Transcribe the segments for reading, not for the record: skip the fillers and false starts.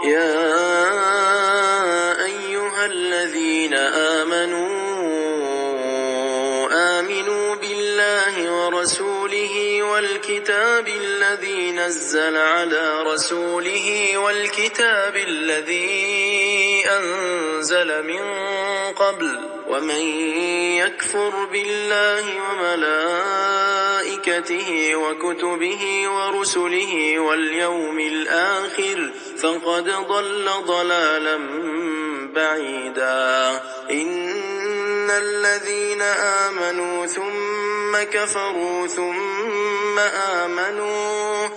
يا أيها الذين آمنوا بالله ورسوله والكتاب الذي نزل على رسوله والكتاب الذي أنزل من قبل ومن يكفر بالله وملائكته وكتبه ورسله واليوم الآخر فقد ضل ضلالا بعيدا. إن الذين آمنوا ثم كفروا ثم آمنوا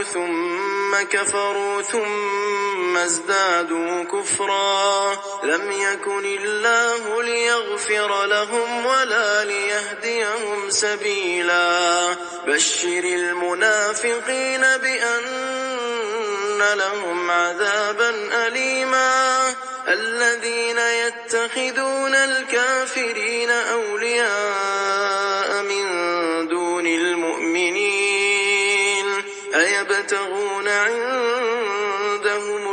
ثم كفروا ثم ازدادوا كفرا لم يكن الله ليغفر لهم ولا ليهديهم سبيلا. بشر المنافقين بأن لهم عذابا أليما. الذين يتخذون الكافرين أولياء من دون المؤمنين أيبتغون عندهم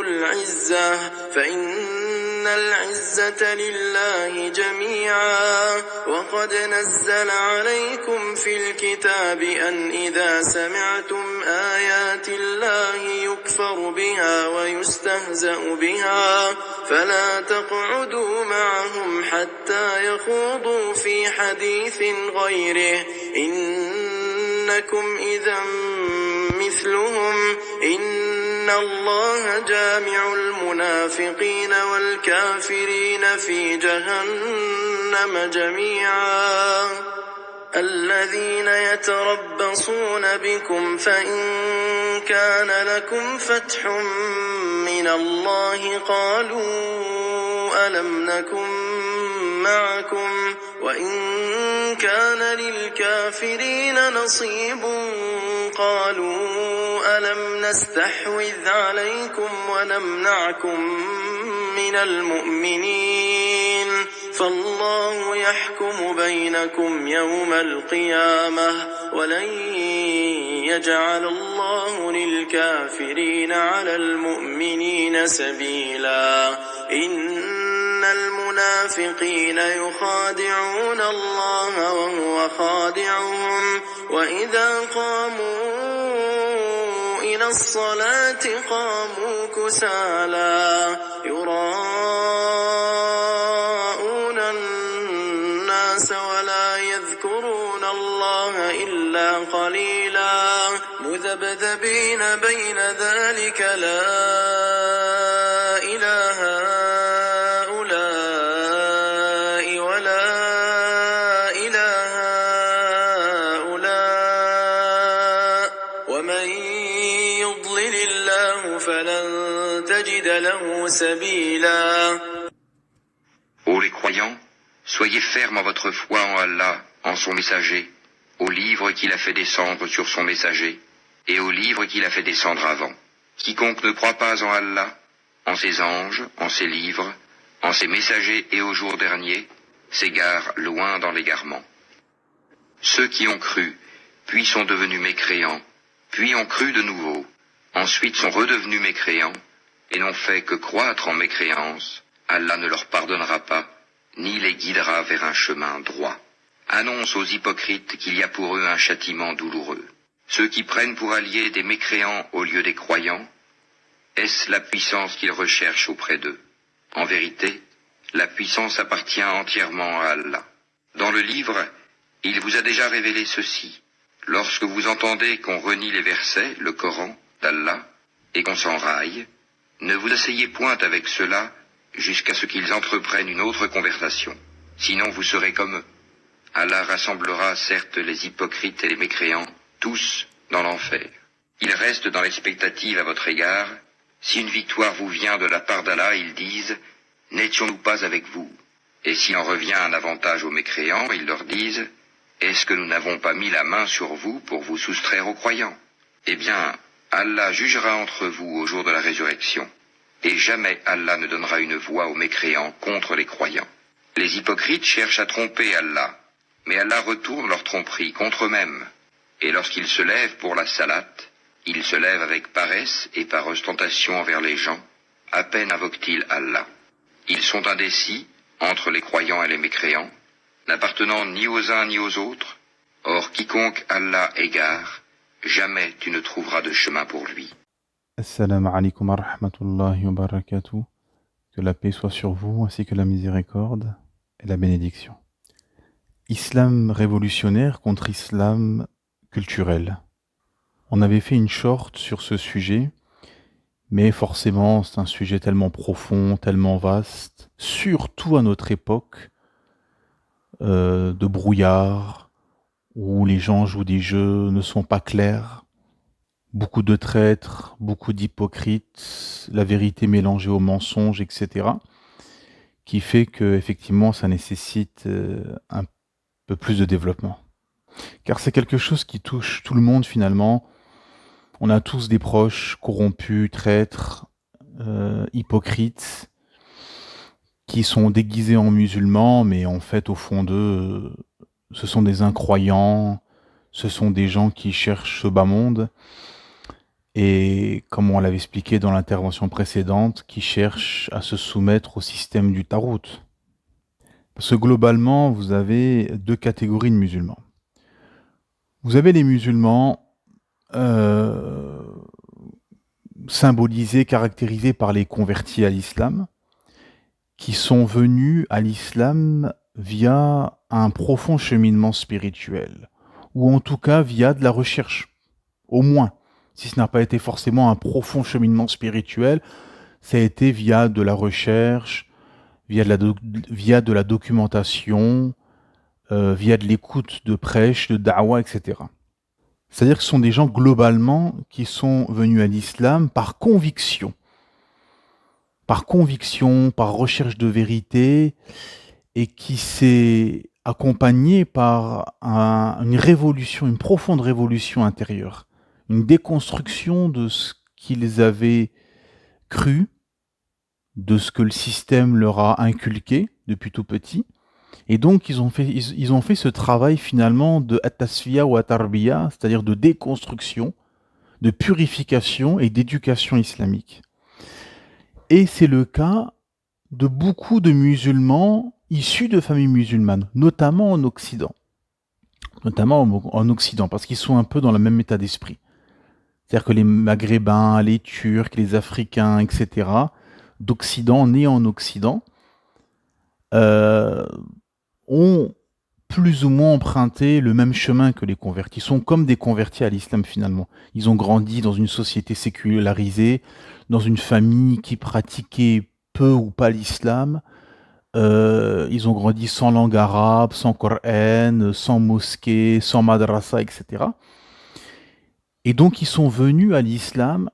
العزة فإن العزة لله جميعا. وقد نزل عليكم في الكتاب أن إذا سمعتم آيات الله يكفر بها ويستهزأ بها فلا تقعدوا معهم حتى يخوضوا في حديث غيره إنكم إذا مثلهم. إن الله جامع المنافقين والكافرين في جهنم جميعا. الذين يتربصون بكم فإن كان لكم فتح من الله قالوا ألم نكن معكم وإن كان للكافرين نصيب قالوا ألم نستحوذ عليكم ونمنعكم من المؤمنين فالله يحكم بينكم يوم القيامة ولن يجعل الله للكافرين على المؤمنين سبيلا. إن المنافقين يخادعون الله وهو خادعهم وإذا قاموا إلى الصلاة قاموا كسالى يراءون الناس ولا يذكرون الله إلا قليلا مذبذبين بين ذلك لا إله هؤلاء ولا إله هؤلاء ومن يضلل الله فلن تجد له سبيلا. Ô les croyants, soyez fermes en votre foi en Allah, en son messager, au livre qu'il a fait descendre sur son messager, et au livre qu'il a fait descendre avant. Quiconque ne croit pas en Allah, en ses anges, en ses livres, en ses messagers et au jour dernier, s'égare loin dans l'égarement. Ceux qui ont cru, puis sont devenus mécréants, puis ont cru de nouveau, ensuite sont redevenus mécréants, et n'ont fait que croître en mécréance, Allah ne leur pardonnera pas, ni les guidera vers un chemin droit. Annonce aux hypocrites qu'il y a pour eux un châtiment douloureux. Ceux qui prennent pour alliés des mécréants au lieu des croyants, est-ce la puissance qu'ils recherchent auprès d'eux? En vérité, la puissance appartient entièrement à Allah. Dans le livre, il vous a déjà révélé ceci. Lorsque vous entendez qu'on renie les versets, le Coran, d'Allah, et qu'on s'enraille, ne vous asseyez point avec ceux-là jusqu'à ce qu'ils entreprennent une autre conversation. Sinon vous serez comme eux. Allah rassemblera certes les hypocrites et les mécréants, tous dans l'enfer. Ils restent dans l'expectative à votre égard. Si une victoire vous vient de la part d'Allah, ils disent « N'étions-nous pas avec vous ?» Et s'il en revient un avantage aux mécréants, ils leur disent « Est-ce que nous n'avons pas mis la main sur vous pour vous soustraire aux croyants ?» Eh bien, Allah jugera entre vous au jour de la résurrection. Et jamais Allah ne donnera une voix aux mécréants contre les croyants. Les hypocrites cherchent à tromper Allah, mais Allah retourne leur tromperie contre eux-mêmes. Et lorsqu'ils se lèvent pour la salate, Ils se lèvent avec paresse et par ostentation envers les gens. À peine invoquent-ils Allah. Ils sont indécis entre les croyants et les mécréants, n'appartenant ni aux uns ni aux autres. Or, quiconque Allah égare, jamais tu ne trouveras de chemin pour lui. Assalamu alaikum wa rahmatullahi wa barakatuh. Que la paix soit sur vous, ainsi que la miséricorde et la bénédiction. Islam révolutionnaire contre islam culturel. On avait fait une short sur ce sujet, mais forcément c'est un sujet tellement profond, tellement vaste, surtout à notre époque de brouillard, où les gens jouent des jeux, ne sont pas clairs. Beaucoup de traîtres, beaucoup d'hypocrites, la vérité mélangée au mensonge, etc. Qui fait que effectivement, ça nécessite un peu plus de développement. Car c'est quelque chose qui touche tout le monde finalement. On a tous des proches corrompus, traîtres, hypocrites, qui sont déguisés en musulmans, mais en fait, au fond d'eux, ce sont des incroyants, ce sont des gens qui cherchent ce bas monde. Et comme on l'avait expliqué dans l'intervention précédente, qui cherchent à se soumettre au système du Tarout. Parce que globalement, vous avez deux catégories de musulmans. Vous avez les musulmans symbolisés, caractérisés par les convertis à l'islam, qui sont venus à l'islam via un profond cheminement spirituel, ou en tout cas via de la recherche, au moins. Si ce n'a pas été forcément un profond cheminement spirituel, ça a été via de la recherche, via de la documentation, via de l'écoute de prêches, de da'wah, etc. C'est-à-dire que ce sont des gens globalement qui sont venus à l'islam par conviction, par recherche de vérité, et qui s'est accompagné par une révolution, une profonde révolution intérieure. Une déconstruction de ce qu'ils avaient cru, de ce que le système leur a inculqué depuis tout petit. Et donc, ils ont fait ce travail finalement de at-tasfiya ou at-tarbiya, c'est-à-dire de déconstruction, de purification et d'éducation islamique. Et c'est le cas de beaucoup de musulmans issus de familles musulmanes, notamment en Occident. Parce qu'ils sont un peu dans le même état d'esprit. C'est-à-dire que les Maghrébins, les Turcs, les Africains, etc., d'Occident, nés en Occident, ont plus ou moins emprunté le même chemin que les convertis. Ils sont comme des convertis à l'islam finalement. Ils ont grandi dans une société sécularisée, dans une famille qui pratiquait peu ou pas l'islam. Ils ont grandi sans langue arabe, sans Coran, sans mosquée, sans madrasa, etc. Et donc, ils sont venus à l'islam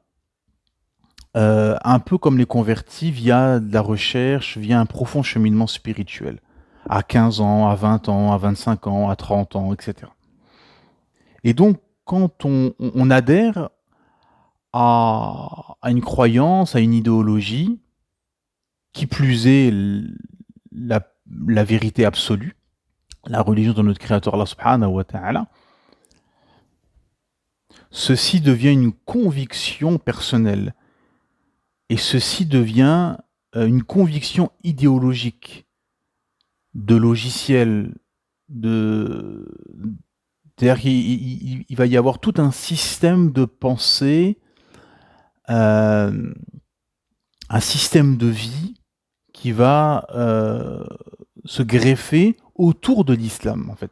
un peu comme les convertis via de la recherche, via un profond cheminement spirituel. À 15 ans, à 20 ans, à 25 ans, à 30 ans, etc. Et donc, quand on adhère à une croyance, à une idéologie, qui plus est la vérité absolue, la religion de notre Créateur, Allah subhanahu wa ta'ala, ceci devient une conviction personnelle. Et ceci devient une conviction idéologique, de logiciel, c'est-à-dire qu'il va y avoir tout un système de pensée, un système de vie qui va se greffer autour de l'islam, en fait.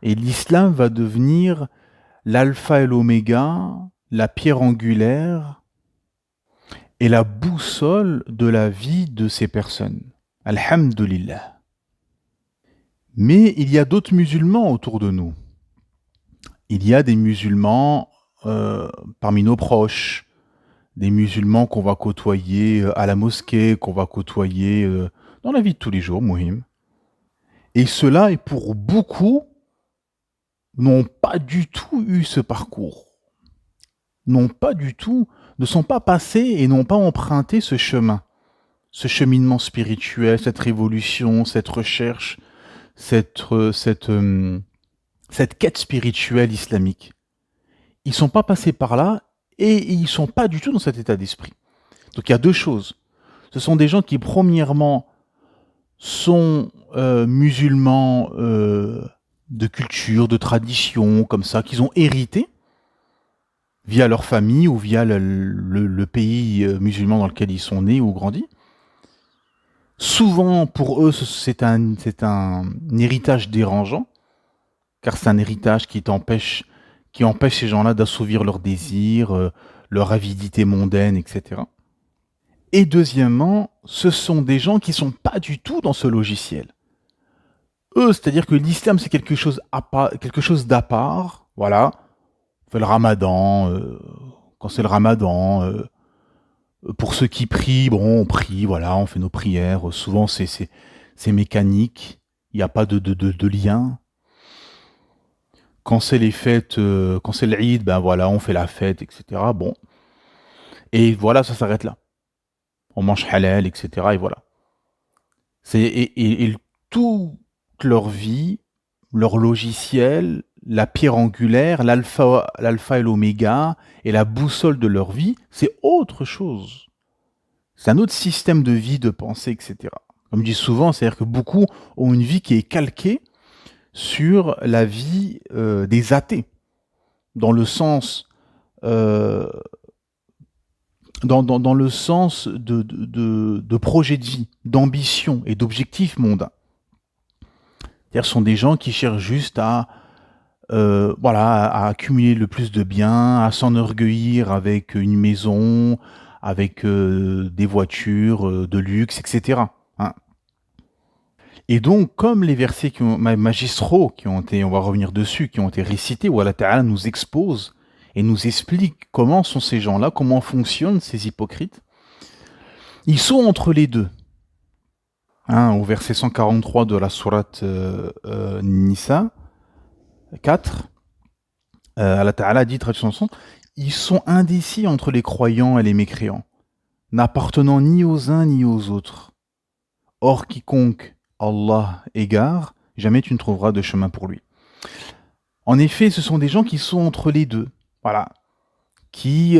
Et l'islam va devenir l'alpha et l'oméga, la pierre angulaire et la boussole de la vie de ces personnes. Alhamdulillah. Mais il y a d'autres musulmans autour de nous. Il y a des musulmans parmi nos proches, des musulmans qu'on va côtoyer à la mosquée, qu'on va côtoyer dans la vie de tous les jours, Mouhim. Et ceux-là, et pour beaucoup, n'ont pas du tout eu ce parcours. Ne sont pas passés et n'ont pas emprunté ce chemin, ce cheminement spirituel, cette révolution, cette recherche, cette quête spirituelle islamique. Ils sont pas passés par là et ils sont pas du tout dans cet état d'esprit. Donc il y a deux choses. Ce sont des gens qui, premièrement, sont musulmans de culture, de tradition, comme ça, qu'ils ont hérité via leur famille ou via le pays musulman dans lequel ils sont nés ou grandis. Souvent, pour eux, c'est un héritage dérangeant, car c'est un héritage qui empêche ces gens-là d'assouvir leurs désirs, leur avidité mondaine, etc. Et deuxièmement, ce sont des gens qui sont pas du tout dans ce logiciel. Eux, c'est-à-dire que l'islam, c'est quelque chose d'à part. Voilà, on fait le ramadan, quand c'est le ramadan, pour ceux qui prient, bon, on prie, voilà, on fait nos prières. Souvent, c'est mécanique. Il n'y a pas de lien. Quand c'est les fêtes, quand c'est l'Eid, ben voilà, on fait la fête, etc. Bon. Et voilà, ça s'arrête là. On mange halal, etc. Et voilà. Et toute leur vie, leur logiciel, la pierre angulaire, l'alpha et l'oméga, et la boussole de leur vie, c'est autre chose. C'est un autre système de vie, de pensée, etc. Comme je dis souvent, c'est-à-dire que beaucoup ont une vie qui est calquée sur la vie des athées, dans le sens, dans le sens de projet de vie, d'ambition et d'objectifs mondains. C'est-à-dire, ce sont des gens qui cherchent juste à accumuler le plus de biens, à s'enorgueillir avec une maison, avec des voitures de luxe, etc. Hein. Et donc, comme les versets magistraux qui ont été, on va revenir dessus, qui ont été récités, où Allah Ta'ala nous expose et nous explique comment sont ces gens-là, comment fonctionnent ces hypocrites, ils sont entre les deux. Hein, au verset 143 de la sourate Nisa 4, Allah Ta'ala dit, traduction son, ils sont indécis entre les croyants et les mécréants, n'appartenant ni aux uns ni aux autres. Or, quiconque Allah égare, jamais tu ne trouveras de chemin pour lui. En effet, ce sont des gens qui sont entre les deux. Voilà. Il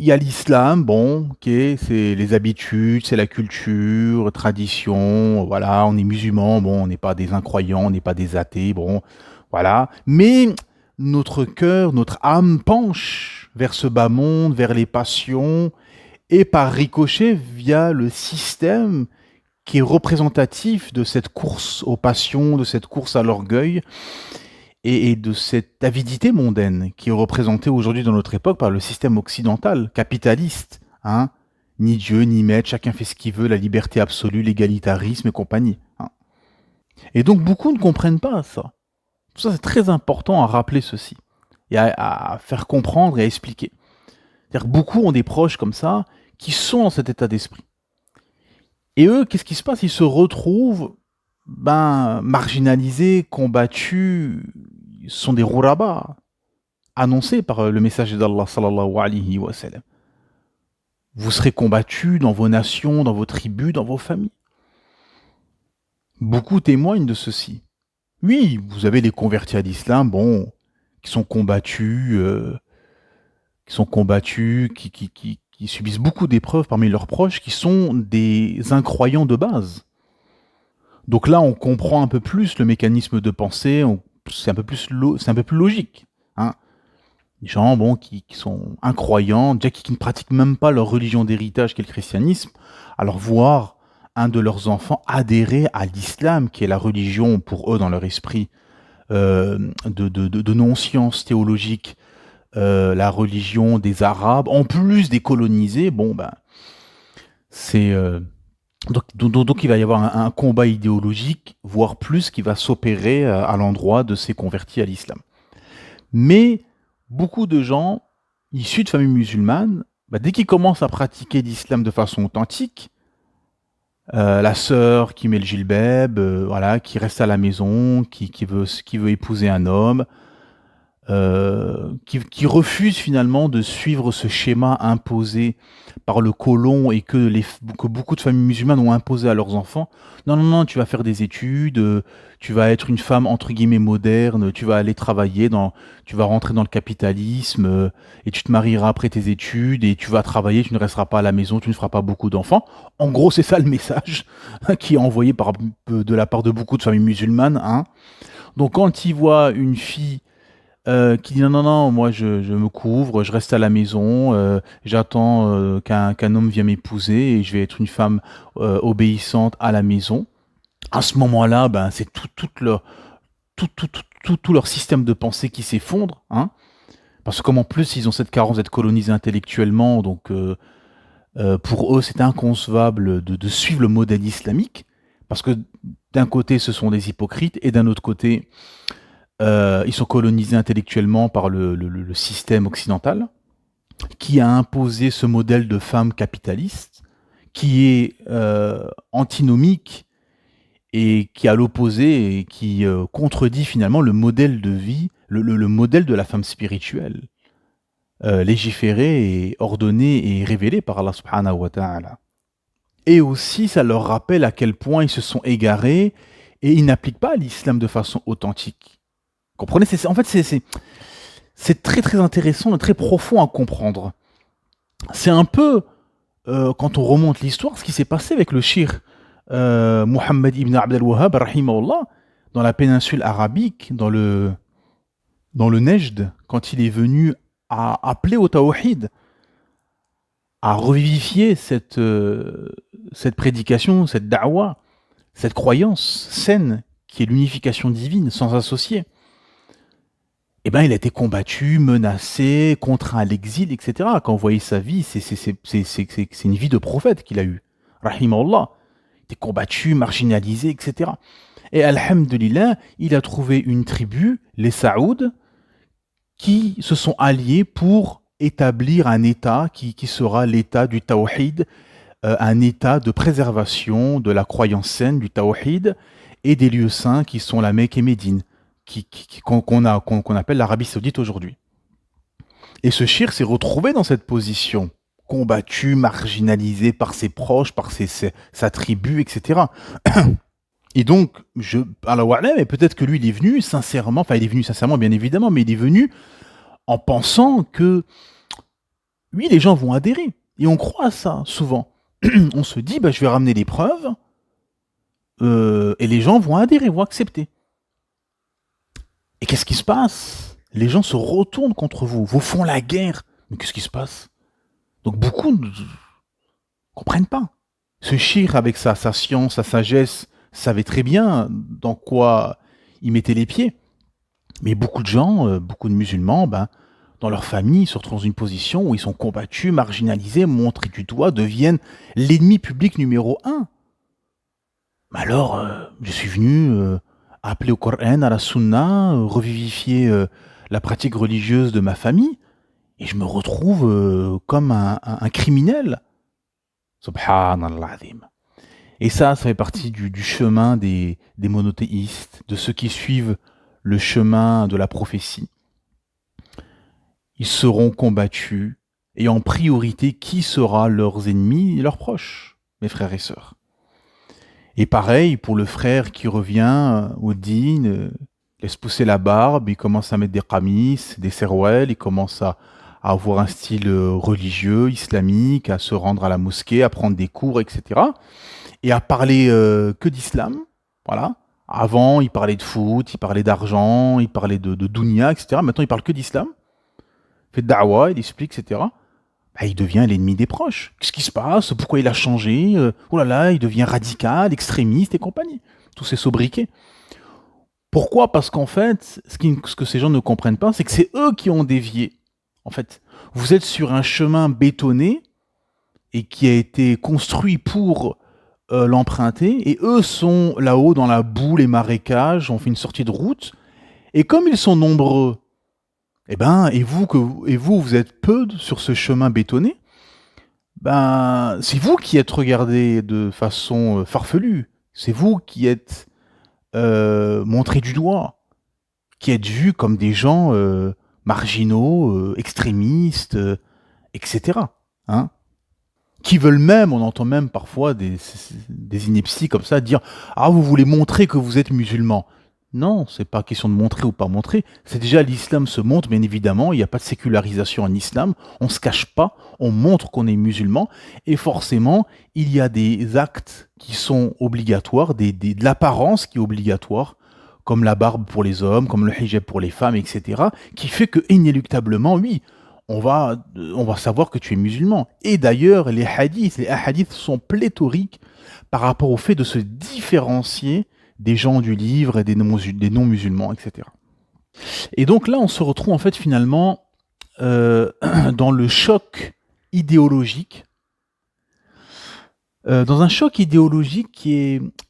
y a l'islam, bon, ok, c'est les habitudes, c'est la culture, tradition, voilà, on est musulman, bon, on n'est pas des incroyants, on n'est pas des athées, bon, voilà. Mais notre cœur, notre âme penche vers ce bas monde, vers les passions, et par ricochet via le système qui est représentatif de cette course aux passions, de cette course à l'orgueil, et de cette avidité mondaine qui est représentée aujourd'hui dans notre époque par le système occidental, capitaliste. Hein, ni Dieu, ni maître, chacun fait ce qu'il veut, la liberté absolue, l'égalitarisme et compagnie. Hein. Et donc beaucoup ne comprennent pas ça. Pour ça, c'est très important à rappeler ceci, et à faire comprendre et à expliquer. C'est-à-dire que beaucoup ont des proches comme ça, qui sont dans cet état d'esprit. Et eux, qu'est-ce qui se passe? Ils se retrouvent marginalisés, combattus, ils sont des rourabas, annoncés par le messager d'Allah sallallahu alayhi wa sallam. Vous serez combattus dans vos nations, dans vos tribus, dans vos familles. Beaucoup témoignent de ceci. Oui, vous avez les convertis à l'islam, bon, qui sont combattus, qui subissent beaucoup d'épreuves parmi leurs proches, qui sont des incroyants de base. Donc là, on comprend un peu plus le mécanisme de pensée, c'est un peu plus logique. Hein. Des gens bon, qui sont incroyants, déjà qui ne pratiquent même pas leur religion d'héritage qu'est le christianisme, alors voir un de leurs enfants adhérer à l'islam, qui est la religion pour eux dans leur esprit, de non-science théologique, la religion des Arabes, en plus des colonisés, bon ben, c'est... Donc il va y avoir un combat idéologique, voire plus, qui va s'opérer à l'endroit de ces convertis à l'islam. Mais beaucoup de gens issus de familles musulmanes, dès qu'ils commencent à pratiquer l'islam de façon authentique, la sœur qui met le djilbab, voilà, qui reste à la maison, qui veut épouser un homme, qui refusent finalement de suivre ce schéma imposé par le colon et que beaucoup de familles musulmanes ont imposé à leurs enfants. Non, non, non, tu vas faire des études, tu vas être une femme entre guillemets moderne, tu vas aller travailler tu vas rentrer dans le capitalisme et tu te marieras après tes études et tu vas travailler, tu ne resteras pas à la maison, tu ne feras pas beaucoup d'enfants. En gros, c'est ça le message qui est envoyé de la part de beaucoup de familles musulmanes, hein. Donc quand ils voient une fille qui dit non, non, non, moi je me couvre, je reste à la maison, j'attends qu'un homme vienne m'épouser et je vais être une femme obéissante à la maison. À ce moment-là, ben, c'est tout leur système de pensée qui s'effondre, hein, parce que comme en plus ils ont cette carence d'être colonisés intellectuellement, donc pour eux c'est inconcevable de suivre le modèle islamique, parce que d'un côté ce sont des hypocrites et d'un autre côté ils sont colonisés intellectuellement par le système occidental, qui a imposé ce modèle de femme capitaliste, qui est antinomique et qui est à l'opposé et qui contredit finalement le modèle de vie, le modèle de la femme spirituelle, légiféré et ordonné et révélé par Allah subhanahu wa ta'ala. Et aussi, ça leur rappelle à quel point ils se sont égarés et ils n'appliquent pas l'islam de façon authentique. Comprenez, en fait, c'est très très intéressant et très profond à comprendre. C'est un peu, quand on remonte l'histoire, ce qui s'est passé avec le shir Muhammad ibn Abd al-Wahhab, rahimahullah, dans la péninsule arabique, dans le Nejd, quand il est venu à appeler au tawhid, à revivifier cette prédication, cette da'wa, cette croyance saine qui est l'unification divine sans associé. Eh ben, il a été combattu, menacé, contraint à l'exil, etc. Quand vous voyez sa vie, c'est une vie de prophète qu'il a eue. Rahimahullah. Il était combattu, marginalisé, etc. Et alhamdulillah, il a trouvé une tribu, les Saouds, qui se sont alliés pour établir un État qui sera l'État du Tawhid, un État de préservation de la croyance saine du Tawhid et des lieux saints qui sont la Mecque et Médine, qu'on appelle l'Arabie Saoudite aujourd'hui. Et ce shir s'est retrouvé dans cette position, combattu, marginalisé par ses proches, par sa tribu, etc. Et donc, mais peut-être que lui, il est venu sincèrement, bien évidemment, mais il est venu en pensant que, oui, les gens vont adhérer. Et on croit à ça, souvent. On se dit, je vais ramener des preuves, et les gens vont adhérer, vont accepter. Et qu'est-ce qui se passe? Les gens se retournent contre vous, vous font la guerre. Mais qu'est-ce qui se passe? Donc beaucoup ne comprennent pas. Ce shir, avec sa science, sa sagesse, savait très bien dans quoi il mettait les pieds. Mais beaucoup de gens, beaucoup de musulmans, dans leur famille, ils se retrouvent dans une position où ils sont combattus, marginalisés, montrés du doigt, deviennent l'ennemi public numéro 1. Mais alors, je suis venu appeler au Coran, à la Sunna, revivifier la pratique religieuse de ma famille, et je me retrouve comme un criminel. Subhanallah azim. Et ça fait partie du chemin des monothéistes, de ceux qui suivent le chemin de la prophétie. Ils seront combattus, et en priorité, qui sera leurs ennemis et leurs proches, mes frères et sœurs. Et pareil, pour le frère qui revient au dîn, laisse pousser la barbe, il commence à mettre des qamis, des serwel, il commence à avoir un style religieux, islamique, à se rendre à la mosquée, à prendre des cours, etc. Et à parler que d'islam, voilà. Avant, il parlait de foot, il parlait d'argent, il parlait de dunya, etc. Maintenant, il parle que d'islam. Il fait de da'wa, il explique, etc. Il devient l'ennemi des proches. Qu'est-ce qui se passe? Pourquoi il a changé? Oh là là, il devient radical, extrémiste et compagnie. Tous ces sobriquets. Pourquoi? Parce qu'en fait, ce que ces gens ne comprennent pas, c'est que c'est eux qui ont dévié. En fait, vous êtes sur un chemin bétonné et qui a été construit pour l'emprunter, et eux sont là-haut dans la boue, les marécages, on fait une sortie de route, et comme ils sont nombreux, et vous êtes peu sur ce chemin bétonné, c'est vous qui êtes regardés de façon farfelue, c'est vous qui êtes montrés du doigt, qui êtes vus comme des gens marginaux, extrémistes, etc. Hein, qui veulent même, on entend même parfois des inepties comme ça, dire « Ah, vous voulez montrer que vous êtes musulman ». Non, c'est pas question de montrer ou pas montrer. C'est déjà l'islam se montre, bien évidemment. Il n'y a pas de sécularisation en islam. On se cache pas. On montre qu'on est musulman. Et forcément, il y a des actes qui sont obligatoires, de l'apparence qui est obligatoire, comme la barbe pour les hommes, comme le hijab pour les femmes, etc., qui fait que, inéluctablement, oui, on va savoir que tu es musulman. Et d'ailleurs, les hadiths sont pléthoriques par rapport au fait de se différencier des gens du livre et des non-musulmans, etc. Et donc là, on se retrouve en fait finalement dans le choc idéologique, dans un choc idéologique qui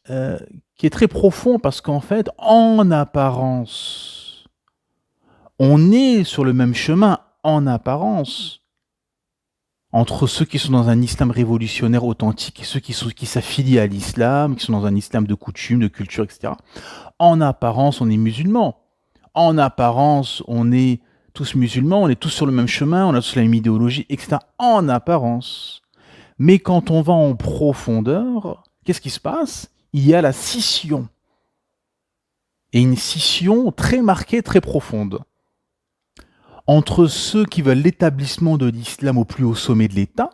est très profond parce qu'en fait, en apparence, on est sur le même chemin, en apparence, entre ceux qui sont dans un islam révolutionnaire authentique et ceux qui s'affilient à l'islam, qui sont dans un islam de coutume, de culture, etc. En apparence, on est musulmans. En apparence, on est tous musulmans, on est tous sur le même chemin, on a tous la même idéologie, etc. En apparence. Mais quand on va en profondeur, qu'est-ce qui se passe? Il y a la scission. Et une scission très marquée, très profonde. Entre ceux qui veulent l'établissement de l'islam au plus haut sommet de l'État,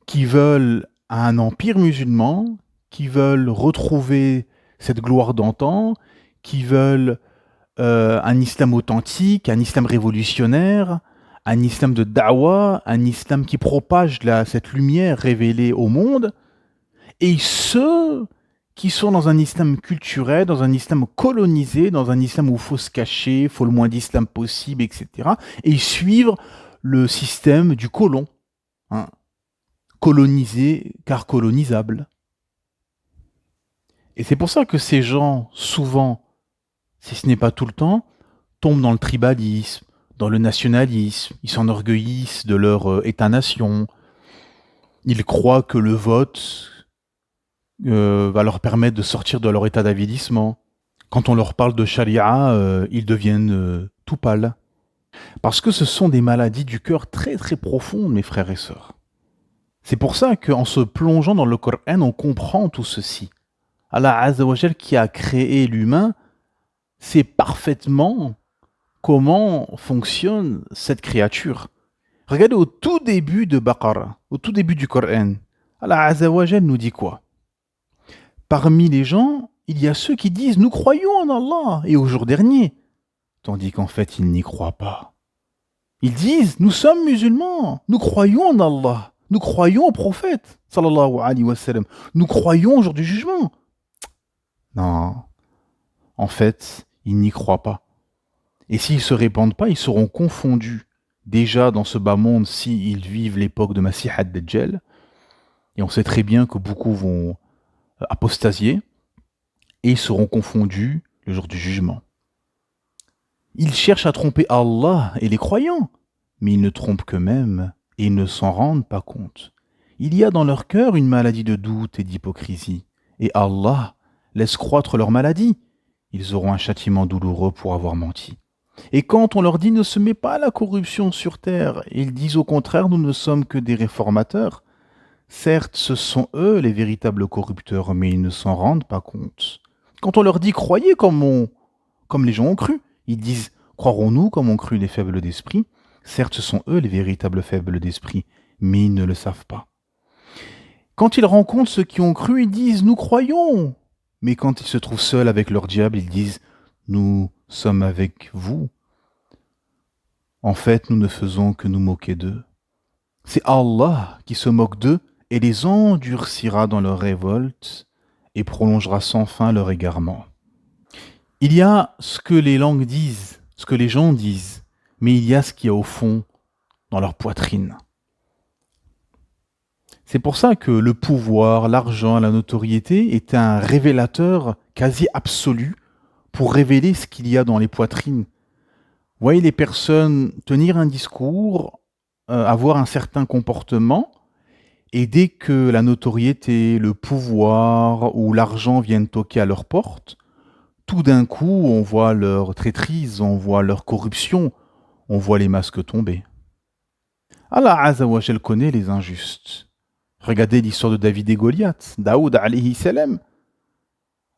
qui veulent un empire musulman, qui veulent retrouver cette gloire d'antan, qui veulent un islam authentique, un islam révolutionnaire, un islam de da'wah, un islam qui propage cette lumière révélée au monde, et ceux qui sont dans un islam culturel, dans un islam colonisé, dans un islam où il faut se cacher, il faut le moins d'islam possible, etc. Et suivre le système du colon. Hein. Colonisé car colonisable. Et c'est pour ça que ces gens, souvent, si ce n'est pas tout le temps, tombent dans le tribalisme, dans le nationalisme, ils s'enorgueillissent de leur État-nation, ils croient que le vote va leur permettre de sortir de leur état d'avilissement. Quand on leur parle de charia, ils deviennent tout pâles. Parce que ce sont des maladies du cœur très très profondes, mes frères et sœurs. C'est pour ça qu'en se plongeant dans le Coran, on comprend tout ceci. Allah Azza wa Jal qui a créé l'humain sait parfaitement comment fonctionne cette créature. Regardez au tout début de Baqarah, au tout début du Coran, Allah Azza wa Jal nous dit quoi? Parmi les gens, il y a ceux qui disent « Nous croyons en Allah et au jour dernier », tandis qu'en fait, ils n'y croient pas. Ils disent « Nous sommes musulmans, nous croyons en Allah, nous croyons au prophète, sallallahu alayhi wa sallam, nous croyons au jour du jugement. » Non, en fait, ils n'y croient pas. Et s'ils ne se répandent pas, ils seront confondus. Déjà dans ce bas monde, s'ils vivent l'époque de Masih ad-Dajjal, et on sait très bien que beaucoup vont apostasier, et ils seront confondus le jour du jugement. Ils cherchent à tromper Allah et les croyants, mais ils ne trompent qu'eux-mêmes et ils ne s'en rendent pas compte. Il y a dans leur cœur une maladie de doute et d'hypocrisie, et Allah laisse croître leur maladie. Ils auront un châtiment douloureux pour avoir menti. Et quand on leur dit ne se met pas la corruption sur terre, ils disent au contraire nous ne sommes que des réformateurs. Certes, ce sont eux les véritables corrupteurs, mais ils ne s'en rendent pas compte. Quand on leur dit croyez comme les gens ont cru, ils disent croirons-nous comme ont cru les faibles d'esprit. Certes, ce sont eux les véritables faibles d'esprit, mais ils ne le savent pas. Quand ils rencontrent ceux qui ont cru, ils disent nous croyons. Mais quand ils se trouvent seuls avec leur diable, ils disent nous sommes avec vous. En fait, nous ne faisons que nous moquer d'eux. C'est Allah qui se moque d'eux et les endurcira dans leur révolte et prolongera sans fin leur égarement. Il y a ce que les langues disent, ce que les gens disent, mais il y a ce qu'il y a au fond, dans leur poitrine. C'est pour ça que le pouvoir, l'argent, la notoriété est un révélateur quasi absolu pour révéler ce qu'il y a dans les poitrines. Vous voyez les personnes tenir un discours, avoir un certain comportement, et dès que la notoriété, le pouvoir ou l'argent viennent toquer à leur porte, tout d'un coup, on voit leur traîtrise, on voit leur corruption, on voit les masques tomber. Allah Azza wa Jal connaît les injustes. Regardez l'histoire de David et Goliath, Daoud alayhi salam.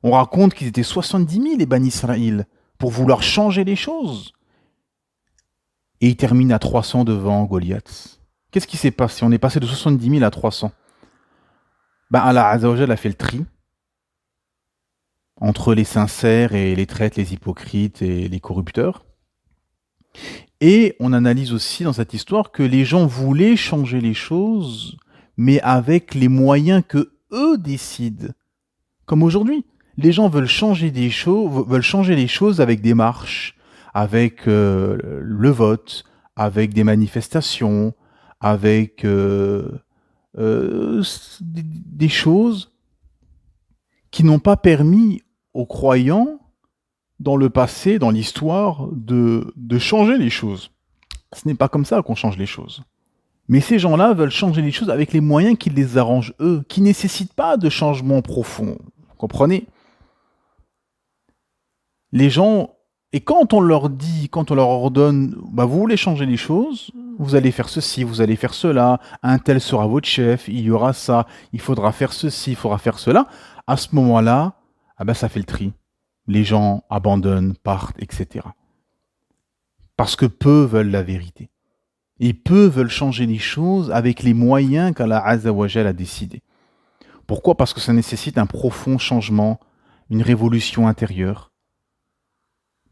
On raconte qu'ils étaient 70 000 les Bani Israël pour vouloir changer les choses. Et ils terminent à 300 devant Goliath. Qu'est-ce qui s'est passé? On est passé de 70 000 à 300. Allah Azza wa Jal a fait le tri entre les sincères et les traîtres, les hypocrites et les corrupteurs. Et on analyse aussi dans cette histoire que les gens voulaient changer les choses, mais avec les moyens que eux décident. Comme aujourd'hui, les gens veulent changer les choses avec des marches, avec le vote, avec des manifestations, avec des choses qui n'ont pas permis aux croyants dans le passé, dans l'histoire, de changer les choses. Ce n'est pas comme ça qu'on change les choses. Mais ces gens-là veulent changer les choses avec les moyens qui les arrangent eux, qui ne nécessitent pas de changement profond. Vous comprenez? Les gens, et quand on leur dit, quand on leur ordonne, vous voulez changer les choses, vous allez faire ceci, vous allez faire cela, un tel sera votre chef, il y aura ça, il faudra faire ceci, il faudra faire cela, à ce moment-là, ça fait le tri. Les gens abandonnent, partent, etc. Parce que peu veulent la vérité. Et peu veulent changer les choses avec les moyens qu'Allah Azza wa Jal a décidé. Pourquoi? Parce que ça nécessite un profond changement, une révolution intérieure.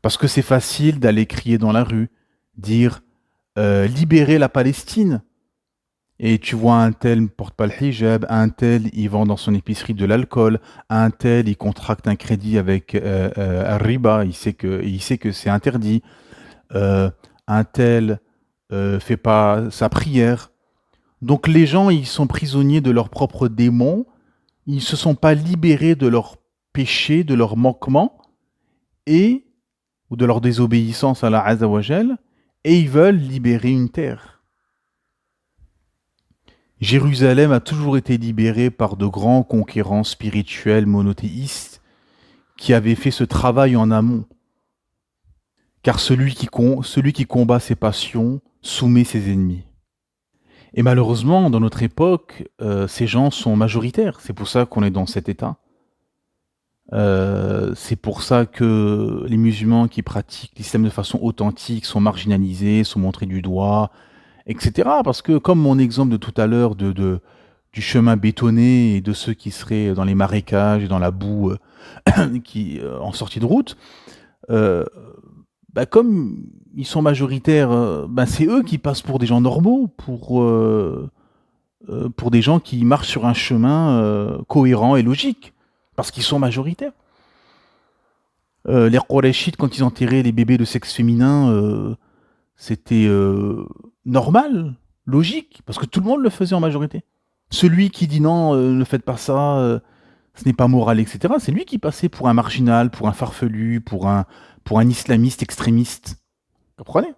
Parce que c'est facile d'aller crier dans la rue, dire libérer la Palestine. Et tu vois un tel ne porte pas le hijab, un tel il vend dans son épicerie de l'alcool, un tel il contracte un crédit avec un riba, il sait que c'est interdit, un tel fait pas sa prière. Donc les gens ils sont prisonniers de leurs propres démons, ils se sont pas libérés de leurs péchés, de leurs manquements ou de leur désobéissance à Allah Azza wa Jal, et ils veulent libérer une terre. Jérusalem a toujours été libérée par de grands conquérants spirituels monothéistes qui avaient fait ce travail en amont. Car celui qui combat ses passions soumet ses ennemis. Et malheureusement, dans notre époque, ces gens sont majoritaires. C'est pour ça qu'on est dans cet état. C'est pour ça que les musulmans qui pratiquent l'islam de façon authentique sont marginalisés, sont montrés du doigt, etc. Parce que comme mon exemple de tout à l'heure du chemin bétonné et de ceux qui seraient dans les marécages et dans la boue en sortie de route, comme ils sont majoritaires, c'est eux qui passent pour des gens normaux, pour des gens qui marchent sur un chemin cohérent et logique, parce qu'ils sont majoritaires. Les Qurayshites, quand ils enterraient les bébés de sexe féminin, c'était normal, logique, parce que tout le monde le faisait en majorité. Celui qui dit non, ne faites pas ça, ce n'est pas moral, etc., c'est lui qui passait pour un marginal, pour un farfelu, pour un islamiste extrémiste. Vous comprenez?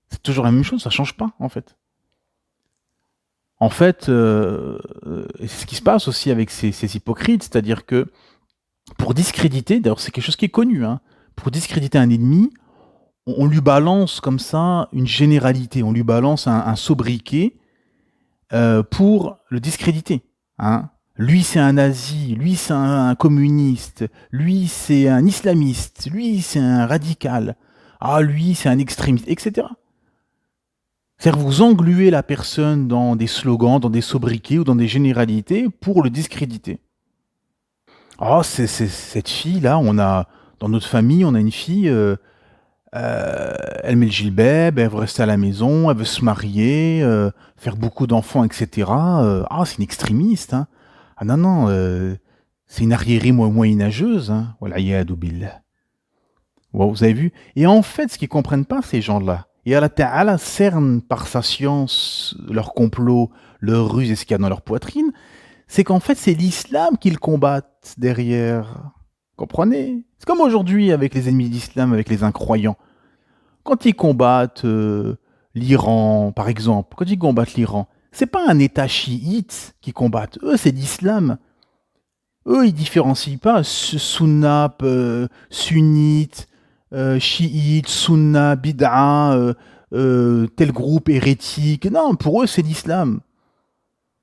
C'est toujours la même chose, ça ne change pas, en fait. En fait, c'est ce qui se passe aussi avec ces hypocrites, c'est-à-dire que pour discréditer, d'ailleurs c'est quelque chose qui est connu, pour discréditer un ennemi, on lui balance comme ça une généralité, on lui balance un sobriquet pour le discréditer. Lui c'est un nazi, lui c'est un communiste, lui c'est un islamiste, lui c'est un radical, lui c'est un extrémiste, etc. C'est-à-dire vous engluez la personne dans des slogans, dans des sobriquets ou dans des généralités pour le discréditer. C'est cette fille-là, dans notre famille, on a une fille, elle met le gilbab, elle veut rester à la maison, elle veut se marier, faire beaucoup d'enfants, etc. C'est une extrémiste. Non, c'est une arriérée moyenâgeuse. Wal'iyadu billah. Vous avez vu? Et en fait, ce qu'ils ne comprennent pas, ces gens-là, et Allah Ta'ala cerne par sa science leur complot, leur ruse et ce qu'il y a dans leur poitrine, c'est qu'en fait, c'est l'islam qu'ils combattent derrière. Comprenez? C'est comme aujourd'hui avec les ennemis de l'islam, avec les incroyants. Quand ils combattent l'Iran, par exemple, quand ils combattent l'Iran, c'est pas un État chiite qu'ils combattent. Eux, c'est l'islam. Eux, ils différencient pas sunna, sunnite, chiite, sunna, bid'a, tel groupe hérétique. Non, pour eux, c'est l'islam.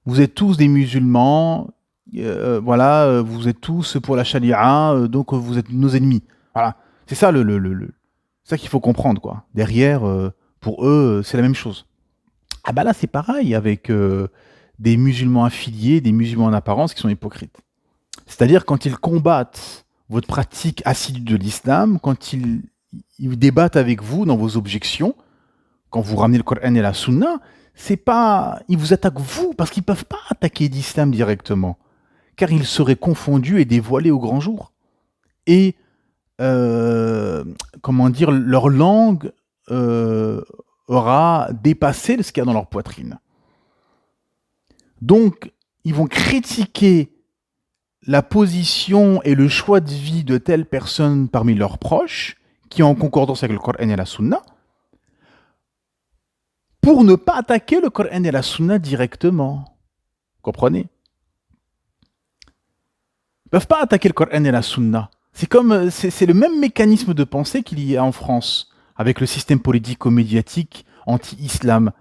Vous êtes tous des musulmans, voilà, vous êtes tous pour la charia, donc vous êtes nos ennemis. Voilà, c'est ça c'est ça qu'il faut comprendre, quoi. Derrière, pour eux, c'est la même chose. Ah bah là, c'est pareil avec des musulmans affiliés, des musulmans en apparence qui sont hypocrites. C'est-à-dire quand ils combattent votre pratique assidue de l'islam, quand ils débattent avec vous dans vos objections, quand vous ramenez le Coran et la Sunna, c'est pas, ils vous attaquent vous parce qu'ils peuvent pas attaquer l'islam directement, car ils seraient confondus et dévoilés au grand jour. Et comment dire, leur langue aura dépassé ce qu'il y a dans leur poitrine. Donc, ils vont critiquer la position et le choix de vie de telle personne parmi leurs proches, qui est en concordance avec le Coran et la Sunna, pour ne pas attaquer le Coran et la Sunna directement. Vous comprenez? Ils ne peuvent pas attaquer le Coran et la Sunna. C'est le même mécanisme de pensée qu'il y a en France, avec le système politico-médiatique anti-islam.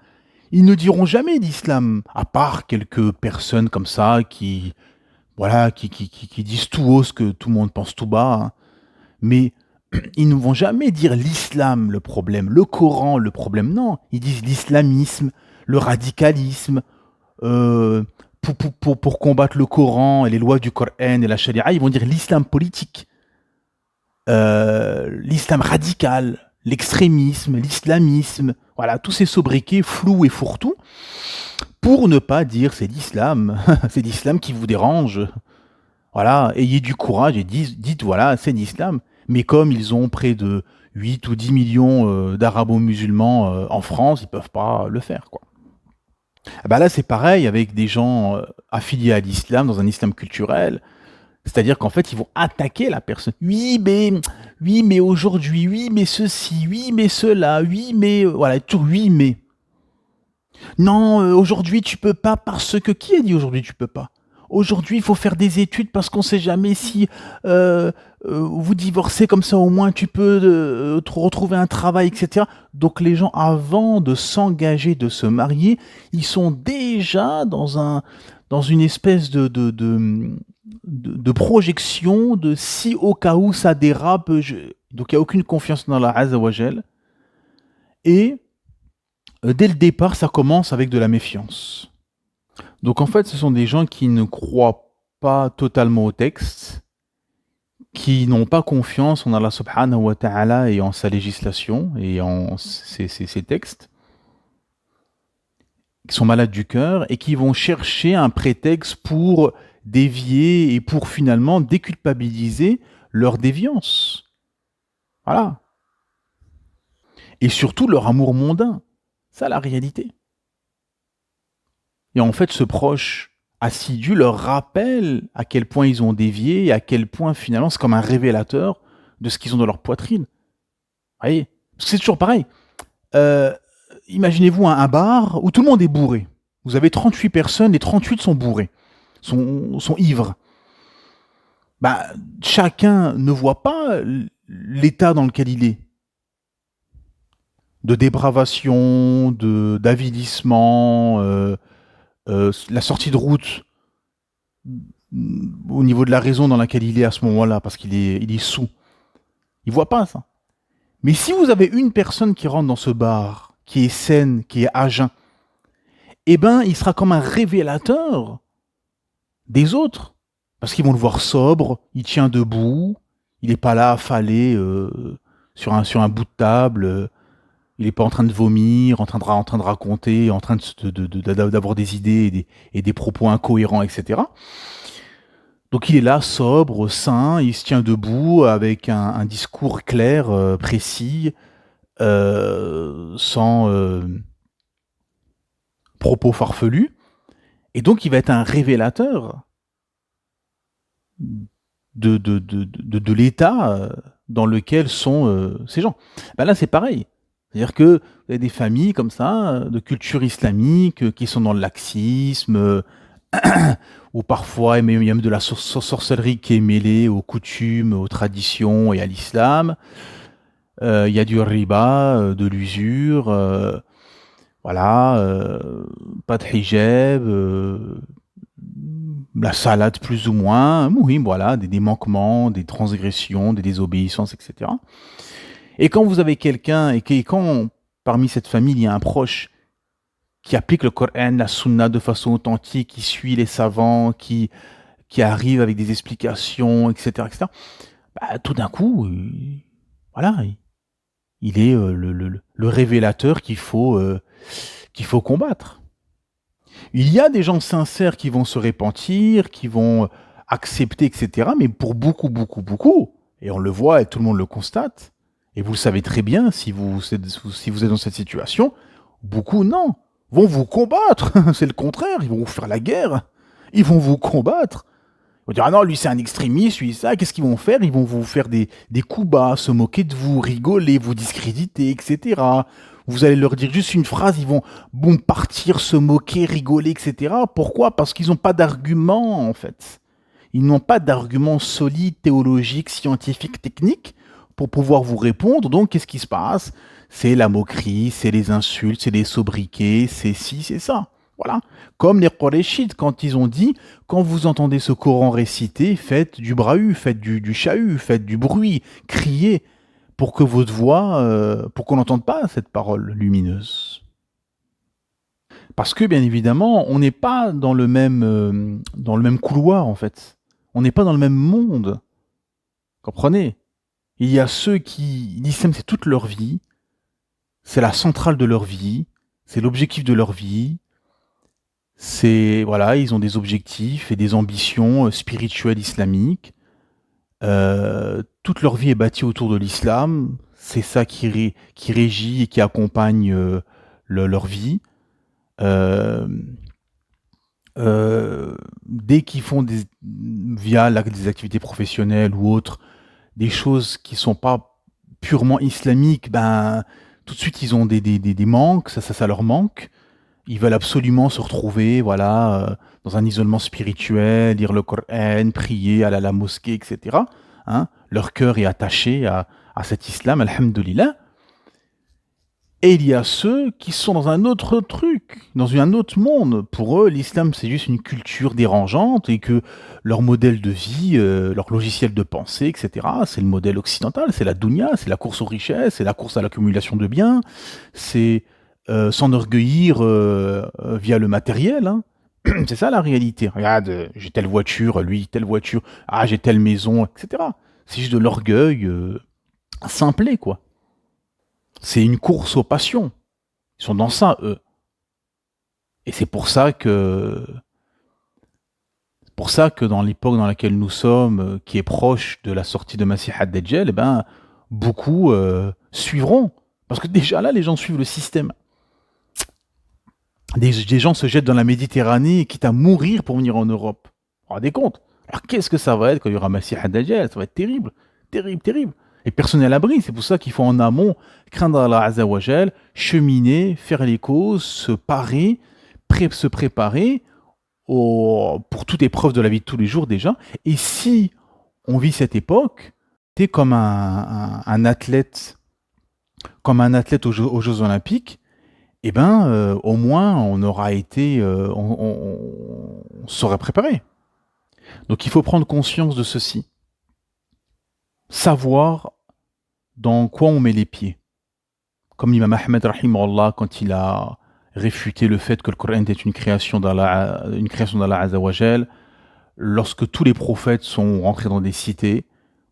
Ils ne diront jamais d'islam, à part quelques personnes comme ça qui disent tout haut ce que tout le monde pense tout bas. Hein. Mais ils ne vont jamais dire l'islam le problème, le Coran le problème. Non, ils disent l'islamisme, le radicalisme. Pour combattre le Coran et les lois du Coran et la charia, ils vont dire l'islam politique, l'islam radical, l'extrémisme, l'islamisme. Voilà, tous ces sobriquets flous et fourre-tout, pour ne pas dire c'est l'islam, c'est l'islam qui vous dérange. Voilà, ayez du courage et dites voilà, c'est l'islam. Mais comme ils ont près de 8 ou 10 millions d'arabo-musulmans en France, ils ne peuvent pas le faire, quoi. Ah bah là, c'est pareil avec des gens affiliés à l'islam, dans un islam culturel. C'est-à-dire qu'en fait, ils vont attaquer la personne. Oui, mais aujourd'hui, oui, mais ceci, oui, mais cela, oui, mais... voilà, toujours oui, mais... Non, aujourd'hui, tu peux pas parce que... Qui a dit aujourd'hui, tu peux pas? Aujourd'hui, il faut faire des études parce qu'on sait jamais si vous divorcez comme ça, au moins tu peux retrouver un travail, etc. Donc les gens, avant de s'engager, de se marier, ils sont déjà dans une espèce de projection de si au cas où ça dérape, donc il n'y a aucune confiance dans la Azza wa Jal. Et dès le départ, ça commence avec de la méfiance. Donc en fait, ce sont des gens qui ne croient pas totalement au texte, qui n'ont pas confiance en Allah subhanahu wa ta'ala et en sa législation et en ses textes, qui sont malades du cœur et qui vont chercher un prétexte pour dévier et pour finalement déculpabiliser leur déviance. Voilà. Et surtout leur amour mondain. Ça, la réalité. Et en fait, ce proche assidu leur rappelle à quel point ils ont dévié et à quel point finalement c'est comme un révélateur de ce qu'ils ont dans leur poitrine. Vous voyez? Parce que c'est toujours pareil. Imaginez-vous un bar où tout le monde est bourré. Vous avez 38 personnes, les 38 sont bourrés, sont ivres. Bah, chacun ne voit pas l'état dans lequel il est. De dépravation, d'avilissement, la sortie de route au niveau de la raison dans laquelle il est à ce moment-là, parce qu'il est sous. Il voit pas ça. Mais si vous avez une personne qui rentre dans ce bar, qui est saine, qui est à jeun, eh ben, il sera comme un révélateur des autres. Parce qu'ils vont le voir sobre, il tient debout, il n'est pas là affalé sur un bout de table, il n'est pas en train de vomir, en train de raconter, en train d'avoir des idées et des propos incohérents, etc. Donc il est là, sobre, sain, il se tient debout avec un discours clair, précis, sans propos farfelus. Et donc il va être un révélateur de l'état dans lequel sont ces gens. Ben là, c'est pareil. C'est-à-dire que vous avez des familles comme ça, de culture islamique, qui sont dans le laxisme, ou parfois il y a même de la sorcellerie qui est mêlée aux coutumes, aux traditions et à l'islam. Il y a du riba, de l'usure, voilà, pas de hijab, la salade plus ou moins, oui, voilà, des manquements, des transgressions, des désobéissances, etc. Et quand vous avez quelqu'un, quand parmi cette famille, il y a un proche qui applique le Coran, la Sunna de façon authentique, qui suit les savants, qui arrive avec des explications, etc., bah, tout d'un coup, voilà, il est le révélateur qu'il faut combattre. Il y a des gens sincères qui vont se repentir, qui vont accepter, etc., mais pour beaucoup, beaucoup, beaucoup, et on le voit et tout le monde le constate, et vous le savez très bien si vous êtes dans cette situation, beaucoup, non, vont vous combattre. C'est le contraire, ils vont vous faire la guerre. Ils vont vous combattre. Ils vont dire, ah non, lui c'est un extrémiste, lui ça. Qu'est-ce qu'ils vont faire? Ils vont vous faire des coups bas, se moquer de vous, rigoler, vous discréditer, etc. Vous allez leur dire juste une phrase, ils vont partir, se moquer, rigoler, etc. Pourquoi? Parce qu'ils n'ont pas d'arguments, en fait. Ils n'ont pas d'arguments solides, théologiques, scientifiques, techniques pour pouvoir vous répondre. Donc, qu'est-ce qui se passe? C'est la moquerie, c'est les insultes, c'est les sobriquets, c'est ci, c'est ça. Voilà. Comme les Qurayshites, quand ils ont dit, quand vous entendez ce Coran récité, faites du brahut, faites du chahut, faites du bruit, criez, pour que votre voix, pour qu'on n'entende pas cette parole lumineuse. Parce que, bien évidemment, on n'est pas dans le même couloir, en fait. On n'est pas dans le même monde. Comprenez? Il y a ceux qui... L'islam, c'est toute leur vie. C'est la centrale de leur vie. C'est l'objectif de leur vie. C'est... Voilà, ils ont des objectifs et des ambitions spirituelles islamiques. Toute leur vie est bâtie autour de l'islam. C'est ça qui régit et qui accompagne leur vie. Dès qu'ils font via des activités professionnelles ou autres, des choses qui sont pas purement islamiques, ben tout de suite ils ont des manques, ça leur manque. Ils veulent absolument se retrouver, voilà, dans un isolement spirituel, lire le Coran, prier, aller à la mosquée, etc. Hein, leur cœur est attaché à cet islam, alhamdoulilah. Et il y a ceux qui sont dans un autre truc, dans un autre monde. Pour eux, l'islam, c'est juste une culture dérangeante et que leur modèle de vie, leur logiciel de pensée, etc., c'est le modèle occidental, c'est la dunya, c'est la course aux richesses, c'est la course à l'accumulation de biens, c'est s'enorgueillir via le matériel. Hein. C'est ça la réalité. Regarde, j'ai telle voiture, lui, telle voiture, ah, j'ai telle maison, etc. C'est juste de l'orgueil simplé, quoi. C'est une course aux passions. Ils sont dans ça, eux. Et c'est pour ça que dans l'époque dans laquelle nous sommes, qui est proche de la sortie de Masih ad-Dajjal, eh ben, beaucoup suivront. Parce que déjà là, les gens suivent le système. Des gens se jettent dans la Méditerranée, quitte à mourir pour venir en Europe. Vous vous rendez compte? Alors qu'est-ce que ça va être quand il y aura Masih ad-Dajjal? Ça va être terrible. Terrible, terrible. Et personne n'est à l'abri, c'est pour ça qu'il faut en amont craindre Allah Azza wa Jal, cheminer, faire les causes, se parer, se préparer pour toute épreuve de la vie de tous les jours déjà. Et si on vit cette époque, t'es comme un athlète, aux Jeux Olympiques, eh ben au moins on aura été, on serait préparé. Donc il faut prendre conscience de ceci, savoir dans quoi on met les pieds. Comme l'imam Ahmed, rahimahullah, quand il a réfuté le fait que le Coran est une création d'Allah Azza wa Jal, lorsque tous les prophètes sont rentrés dans des cités,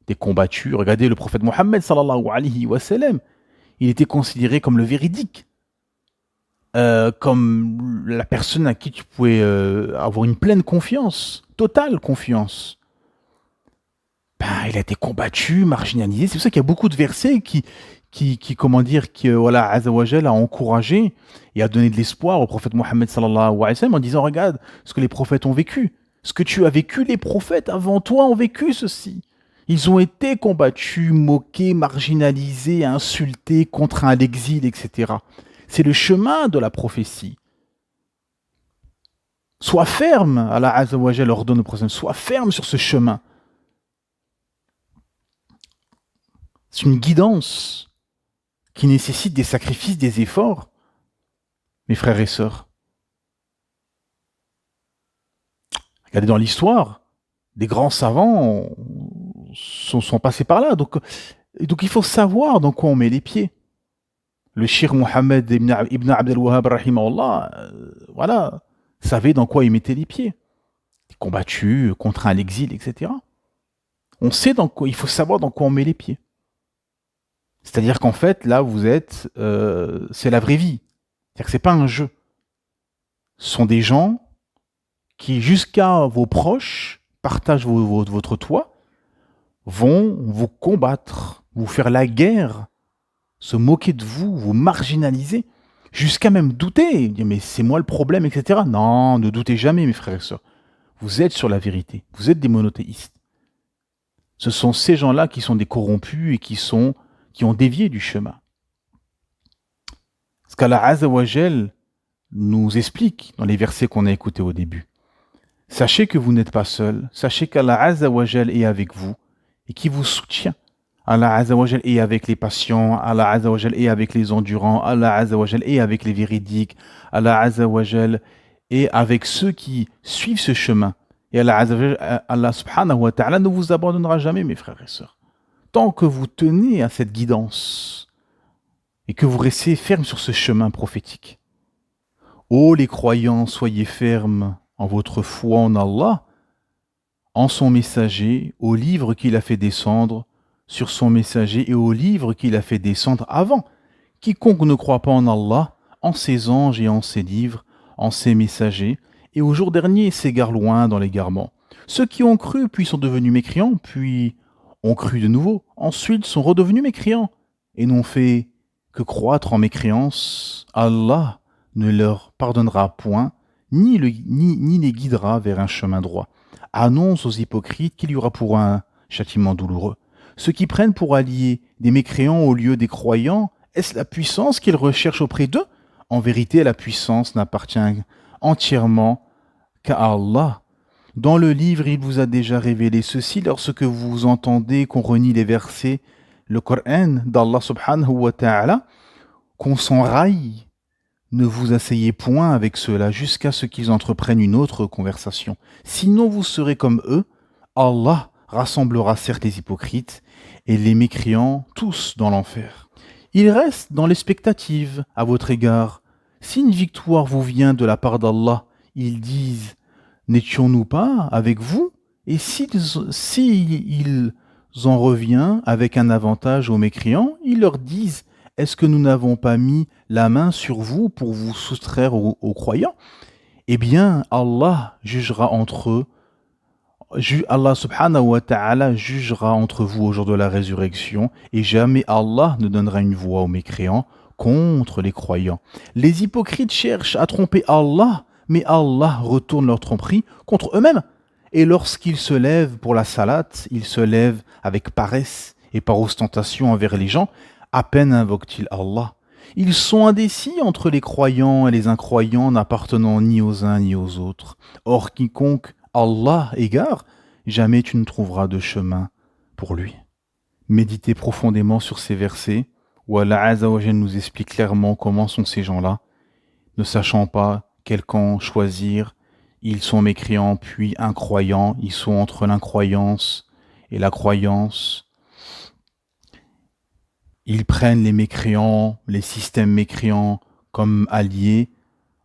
des combattus, regardez le prophète Mohammed sallallahu alayhi wa sallam, il était considéré comme le véridique, comme la personne à qui tu pouvais avoir une pleine confiance, totale confiance. Ben, il a été combattu, marginalisé. C'est pour ça qu'il y a beaucoup de versets qui voilà, Azza wa Jal a encouragé et a donné de l'espoir au prophète Mohammed sallallahu alayhi wa sallam en disant, regarde ce que les prophètes ont vécu. Ce que tu as vécu, les prophètes avant toi ont vécu ceci. Ils ont été combattus, moqués, marginalisés, insultés, contraints à l'exil, etc. C'est le chemin de la prophétie. Sois ferme, Allah Azza wa Jal ordonne au prophète, sois ferme sur ce chemin. C'est une guidance qui nécessite des sacrifices, des efforts. Mes frères et sœurs, regardez dans l'histoire, des grands savants sont passés par là. Donc il faut savoir dans quoi on met les pieds. Le Cheikh Mohammed ibn Abd al-Wahhab, rahimahullah, voilà, savait dans quoi il mettait les pieds. Combattu, contraint à l'exil, etc. On sait dans quoi, il faut savoir dans quoi on met les pieds. C'est-à-dire qu'en fait, là, vous êtes, c'est la vraie vie. C'est-à-dire que c'est pas un jeu. Ce sont des gens qui, jusqu'à vos proches, partagent votre toit, vont vous combattre, vous faire la guerre, se moquer de vous, vous marginaliser, jusqu'à même douter, dire mais c'est moi le problème, etc. Non, ne doutez jamais, mes frères et sœurs. Vous êtes sur la vérité, vous êtes des monothéistes. Ce sont ces gens-là qui sont des corrompus et qui ont dévié du chemin. Ce qu'Allah Azza wa Jal nous explique dans les versets qu'on a écoutés au début. Sachez que vous n'êtes pas seul, sachez qu'Allah Azza wa Jal est avec vous et qui vous soutient. Allah Azza wa Jal est avec les patients, Allah Azza wa Jal est avec les endurants, Allah Azza wa Jal est avec les véridiques, Allah Azza wa Jal est avec ceux qui suivent ce chemin. Et Allah Azza wa Jal, Allah subhanahu wa ta'ala ne vous abandonnera jamais, mes frères et sœurs. Tant que vous tenez à cette guidance et que vous restez fermes sur ce chemin prophétique. Ô les croyants, soyez fermes en votre foi en Allah, en son messager, au livre qu'il a fait descendre, sur son messager et au livre qu'il a fait descendre avant. Quiconque ne croit pas en Allah, en ses anges et en ses livres, en ses messagers, et au jour dernier s'égare loin dans l'égarement. Ceux qui ont cru, puis sont devenus mécréants, puis ont cru de nouveau, ensuite sont redevenus mécréants, et n'ont fait que croître en mécréance, Allah ne leur pardonnera point, ni les guidera vers un chemin droit. Annonce aux hypocrites qu'il y aura pour un châtiment douloureux. Ceux qui prennent pour alliés des mécréants au lieu des croyants, est-ce la puissance qu'ils recherchent auprès d'eux? En vérité, la puissance n'appartient entièrement qu'à Allah. Dans le livre, il vous a déjà révélé ceci lorsque vous entendez qu'on renie les versets, le Coran d'Allah subhanahu wa ta'ala, qu'on s'enraille. Ne vous asseyez point avec ceux-là jusqu'à ce qu'ils entreprennent une autre conversation. Sinon vous serez comme eux. Allah rassemblera certes les hypocrites et les mécréants tous dans l'enfer. Ils restent dans l'expectative à votre égard. Si une victoire vous vient de la part d'Allah, ils disent « N'étions-nous pas avec vous ?» Et s'ils en revient avec un avantage aux mécréants, ils leur disent « Est-ce que nous n'avons pas mis la main sur vous pour vous soustraire aux croyants ?» Eh bien, Allah jugera entre eux. Allah subhanahu wa ta'ala jugera entre vous au jour de la résurrection et jamais Allah ne donnera une voix aux mécréants contre les croyants. Les hypocrites cherchent à tromper Allah, mais Allah retourne leur tromperie contre eux-mêmes. Et lorsqu'ils se lèvent pour la salate, ils se lèvent avec paresse et par ostentation envers les gens, à peine invoquent-ils Allah. Ils sont indécis entre les croyants et les incroyants, n'appartenant ni aux uns ni aux autres. Or, quiconque Allah égare, jamais tu ne trouveras de chemin pour lui. Méditez profondément sur ces versets où Allah Azza wa Jal nous explique clairement comment sont ces gens-là, ne sachant pas quel camp choisir. Ils sont mécréants puis incroyants, ils sont entre l'incroyance et la croyance. Ils prennent les mécréants, les systèmes mécréants comme alliés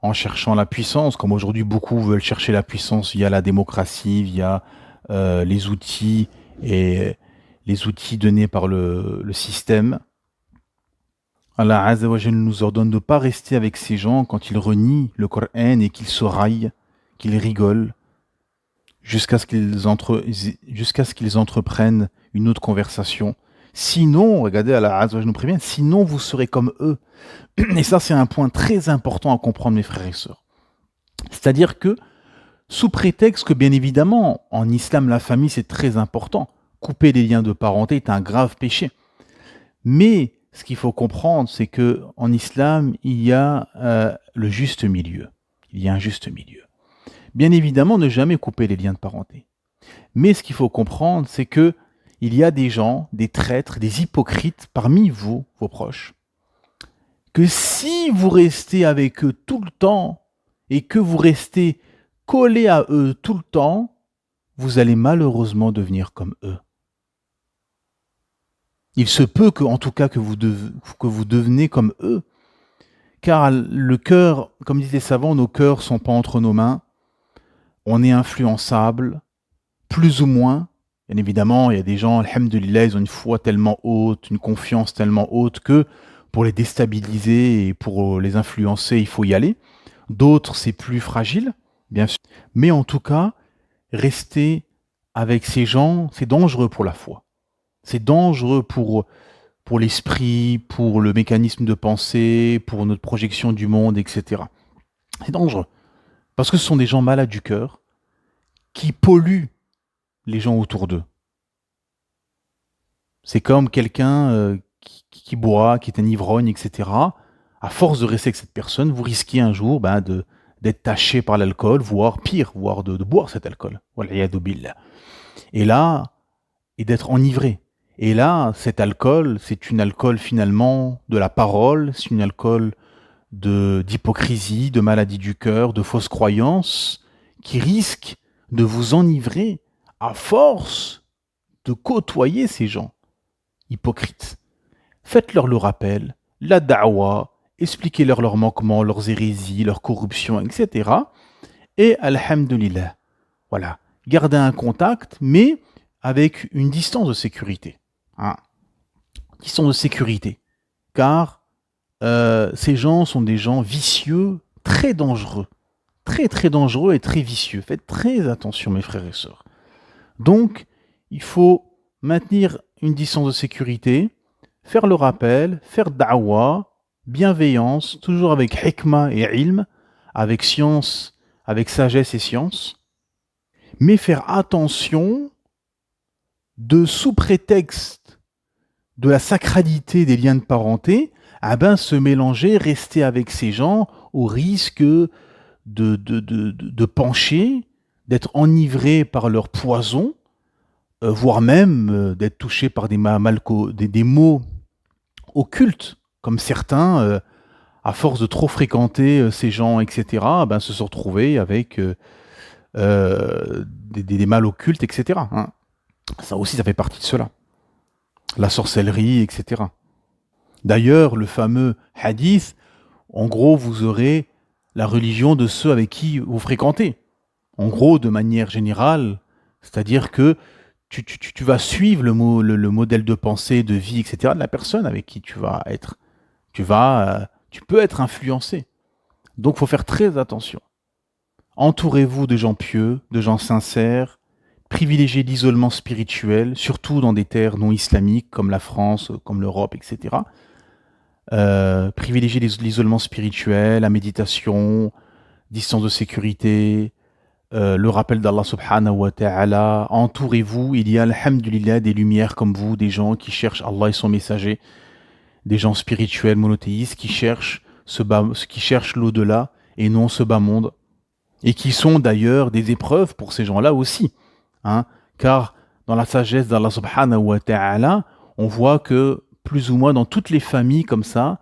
en cherchant la puissance, comme aujourd'hui beaucoup veulent chercher la puissance via la démocratie, via les outils et les outils donnés par le système. Allah Azza wa Jal nous ordonne de ne pas rester avec ces gens quand ils renient le Coran et qu'ils se raillent, qu'ils rigolent, jusqu'à ce qu'ils entreprennent une autre conversation. Sinon, regardez, Allah Azza wa Jal nous prévient, sinon vous serez comme eux. Et ça, c'est un point très important à comprendre, mes frères et sœurs. C'est-à-dire que, sous prétexte que, bien évidemment, en islam, la famille, c'est très important. Couper les liens de parenté est un grave péché. Mais, ce qu'il faut comprendre, c'est que en islam, il y a le juste milieu. Il y a un juste milieu. Bien évidemment, ne jamais couper les liens de parenté. Mais ce qu'il faut comprendre, c'est que il y a des gens, des traîtres, des hypocrites parmi vous, vos proches, que si vous restez avec eux tout le temps et que vous restez collé à eux tout le temps, vous allez malheureusement devenir comme eux. Il se peut que, en tout cas, que vous devenez comme eux. Car le cœur, comme disent les savants, nos cœurs ne sont pas entre nos mains. On est influençable, plus ou moins. Bien évidemment, il y a des gens, alhamdoulilah, ils ont une foi tellement haute, une confiance tellement haute que pour les déstabiliser et pour les influencer, il faut y aller. D'autres, c'est plus fragile, bien sûr. Mais en tout cas, rester avec ces gens, c'est dangereux pour la foi. C'est dangereux pour l'esprit, pour le mécanisme de pensée, pour notre projection du monde, etc. C'est dangereux. Parce que ce sont des gens malades du cœur qui polluent les gens autour d'eux. C'est comme quelqu'un qui boit, qui est un ivrogne, etc. À force de rester avec cette personne, vous risquez un jour d'être taché par l'alcool, voire pire, voire de boire cet alcool. Wal'iyadu billah. Et là, et d'être enivré. Et là, cet alcool, c'est une alcool finalement de la parole, c'est une alcool d'hypocrisie, de maladie du cœur, de fausses croyances, qui risque de vous enivrer à force de côtoyer ces gens hypocrites. Faites-leur le rappel, la da'wa, expliquez-leur leurs manquements, leurs hérésies, leurs corruptions, etc. Et alhamdulillah, voilà, gardez un contact, mais avec une distance de sécurité. Hein. Distance de sécurité. Car ces gens sont des gens vicieux, très dangereux. Très très dangereux et très vicieux. Faites très attention mes frères et sœurs. Donc, il faut maintenir une distance de sécurité, faire le rappel, faire da'wa, bienveillance, toujours avec hikmah et ilm, avec science, avec sagesse et science, mais faire attention de sous prétexte de la sacralité des liens de parenté, se mélanger, rester avec ces gens au risque de pencher, d'être enivré par leur poison, voire même d'être touché par des maux occultes, comme certains, à force de trop fréquenter ces gens, etc., se sont retrouvés avec des mal occultes, etc. Hein. Ça aussi, ça fait partie de cela. La sorcellerie, etc. D'ailleurs, le fameux hadith, en gros, vous aurez la religion de ceux avec qui vous fréquentez. En gros, de manière générale, c'est-à-dire que tu vas suivre le modèle de pensée, de vie, etc. de la personne avec qui tu vas être. Tu peux être influencé. Donc, il faut faire très attention. Entourez-vous de gens pieux, de gens sincères. Privilégiez l'isolement spirituel, surtout dans des terres non islamiques comme la France, comme l'Europe, etc. Privilégiez l'isolement spirituel, la méditation, distance de sécurité, le rappel d'Allah subhanahu wa ta'ala. Entourez-vous, il y a, alhamdulillah, des lumières comme vous, des gens qui cherchent Allah et son messager, des gens spirituels, monothéistes, qui cherchent l'au-delà et non ce bas monde, et qui sont d'ailleurs des épreuves pour ces gens-là aussi. Hein, car dans la sagesse d'Allah subhanahu wa ta'ala, on voit que plus ou moins dans toutes les familles comme ça,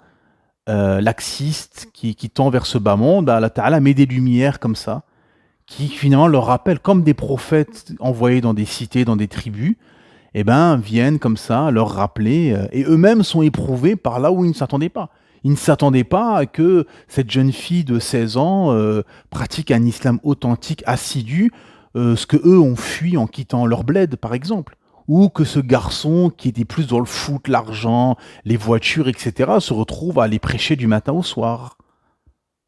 laxistes, qui tend vers ce bas monde, Allah ta'ala met des lumières comme ça, qui finalement leur rappellent, comme des prophètes envoyés dans des cités, dans des tribus, viennent comme ça leur rappeler, et eux-mêmes sont éprouvés par là où ils ne s'attendaient pas. Ils ne s'attendaient pas à que cette jeune fille de 16 ans pratique un islam authentique, assidu, ce que eux ont fui en quittant leur bled, par exemple. Ou que ce garçon qui était plus dans le foot, l'argent, les voitures, etc., se retrouve à aller prêcher du matin au soir.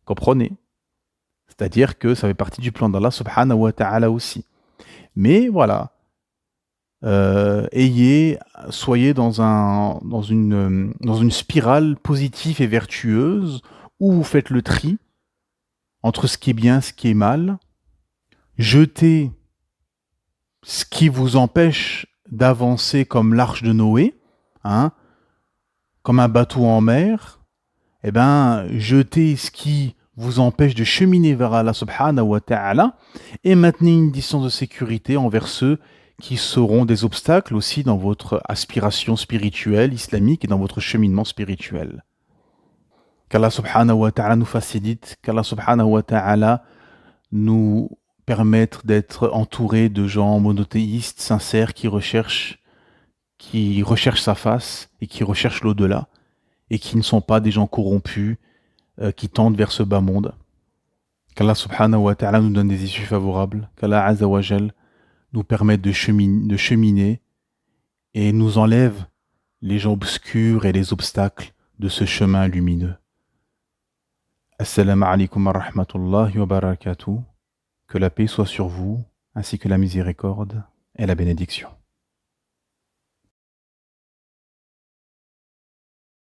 Comprenez ? C'est-à-dire que ça fait partie du plan d'Allah subhanahu wa ta'ala aussi. Mais voilà, soyez dans une spirale positive et vertueuse où vous faites le tri entre ce qui est bien, ce qui est mal. Jetez ce qui vous empêche d'avancer comme l'arche de Noé, comme un bateau en mer. Jetez ce qui vous empêche de cheminer vers Allah subhanahu wa ta'ala et maintenez une distance de sécurité envers ceux qui seront des obstacles aussi dans votre aspiration spirituelle islamique et dans votre cheminement spirituel. Qu'Allah subhanahu wa ta'ala nous facilite, qu'Allah subhanahu wa ta'ala nous permette d'être entourés de gens monothéistes, sincères, qui recherchent sa face et qui recherchent l'au-delà et qui ne sont pas des gens corrompus qui tendent vers ce bas monde. Qu'Allah subhanahu wa ta'ala nous donne des issues favorables, qu'Allah azza wa jal nous permette de cheminer et nous enlève les gens obscurs et les obstacles de ce chemin lumineux. Assalamu alaikum wa rahmatullahi wa barakatuh. Que la paix soit sur vous, ainsi que la miséricorde et la bénédiction.